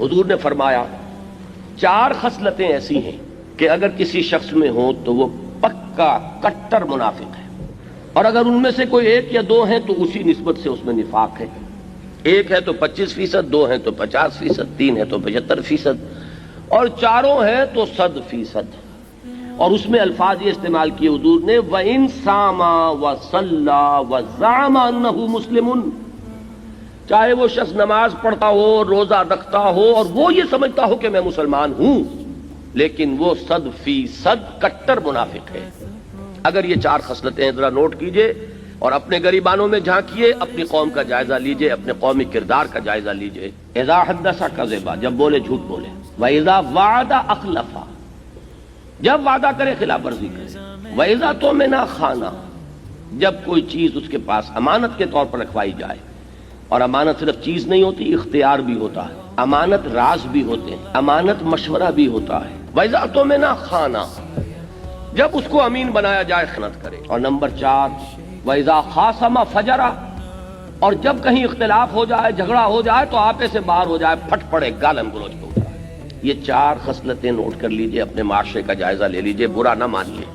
حضور نے فرمایا 4 خصلتیں ایسی ہیں کہ اگر کسی شخص میں ہوں تو وہ پکا کٹر منافق ہے، اور اگر ان میں سے کوئی 1 یا 2 ہیں تو اسی نسبت سے اس میں نفاق ہے۔ 1 ہے تو 25%، 2 ہیں تو 50%، 3 ہے تو 75%، اور 4 ہیں تو 100%۔ اور اس میں الفاظ یہ استعمال کیے حضور نے وَإِن صَامَ وَصَلَّى وَزَعَمَ أَنَّهُ مُسْلِمٌ، چاہے وہ شخص نماز پڑھتا ہو، روزہ رکھتا ہو اور وہ یہ سمجھتا ہو کہ میں مسلمان ہوں، لیکن وہ 100% کٹر منافق ہے۔ اگر یہ 4 خصلتیں ہیں ذرا نوٹ کیجئے اور اپنے گریبانوں میں جھانکیے، اپنی قوم کا جائزہ لیجئے، اپنے قومی کردار کا جائزہ لیجئے۔ اذا حدث کذب، جب بولے جھوٹ بولے، واذا وعد اخلف، جب وعدہ کرے خلاف ورزی کرے، واذا تؤمن خان، جب کوئی چیز اس کے پاس امانت کے طور پر رکھوائی جائے، اور امانت صرف چیز نہیں ہوتی، اختیار بھی ہوتا ہے، امانت راز بھی ہوتے ہیں، امانت مشورہ بھی ہوتا ہے۔ واذا تؤمن خان، جب اس کو امین بنایا جائے خیانت کرے۔ اور نمبر 4 وَإِذَا خَاصَمَ فَجَرَ، اور جب کہیں اختلاف ہو جائے، جھگڑا ہو جائے تو آپے سے باہر ہو جائے، پھٹ پڑے، گالن گلوچ ہو جائے۔ یہ 4 خصلتیں نوٹ کر لیجئے، اپنے معاشرے کا جائزہ لے لیجئے، برا نہ مانیے۔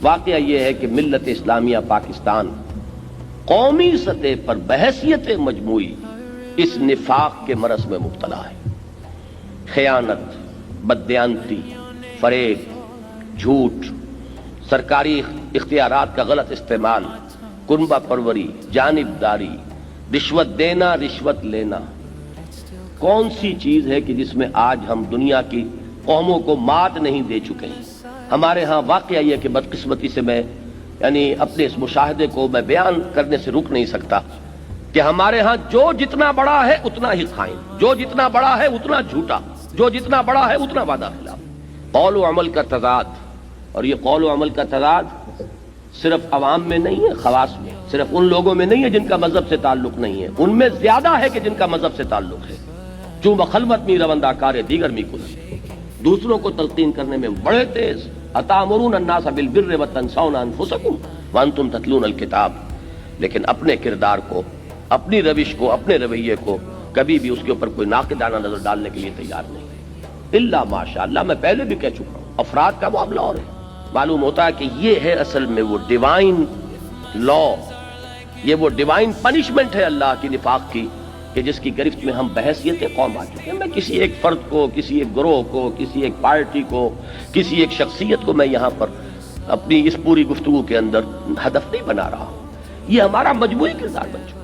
واقعہ یہ ہے کہ ملت اسلامیہ پاکستان قومی سطح پر بحیثیت مجموعی اس نفاق کے مرض میں مبتلا ہے۔ خیانت، بددیانتی، فریب، جھوٹ، سرکاری اختیارات کا غلط استعمال، کنبہ پروری، جانبداری، رشوت دینا، رشوت لینا۔ کون سی چیز ہے کہ جس میں آج ہم دنیا کی قوموں کو مات نہیں دے چکے ہیں؟ ہمارے ہاں واقعہ یہ کہ بدقسمتی سے میں اپنے اس مشاہدے کو میں بیان کرنے سے رک نہیں سکتا کہ ہمارے ہاں جو جتنا بڑا ہے اتنا ہی خائن، جو جتنا بڑا ہے اتنا جھوٹا، جو جتنا بڑا ہے اتنا وعدہ خلاف۔ قول و عمل کا تضاد، اور یہ قول و عمل کا تضاد صرف عوام میں نہیں ہے، خواص میں، صرف ان لوگوں میں نہیں ہے جن کا مذہب سے تعلق نہیں ہے، ان میں زیادہ ہے کہ جن کا مذہب سے تعلق ہے۔ جو بخلوت می روندہ کار دیگر می کن، دوسروں کو تلقین کرنے میں بڑے تیز۔ اتامرون الناس بالبر وتنسون انفسکم وانتم تتلون الکتاب، لیکن اپنے کردار کو، اپنی روش کو، اپنے رویے کو کبھی بھی اس کے اوپر کوئی ناقدانہ نظر ڈالنے کے لیے تیار نہیں۔ الا ماشاء اللہ، میں پہلے بھی کہہ چکا ہوں، افراد کا معاملہ اور ہے۔ معلوم ہوتا ہے کہ یہ ہے اصل میں وہ ڈیوائن لا، یہ وہ ڈیوائن پنشمنٹ ہے اللہ کی نفاق کی، کہ جس کی گرفت میں ہم بحیثیت قوم آ چکے ہیں۔ میں کسی ایک فرد کو، کسی ایک گروہ کو، کسی ایک پارٹی کو، کسی ایک شخصیت کو میں یہاں پر اپنی اس پوری گفتگو کے اندر ہدف نہیں بنا رہا ہوں، یہ ہمارا مجموعی کردار بن چکا ہے۔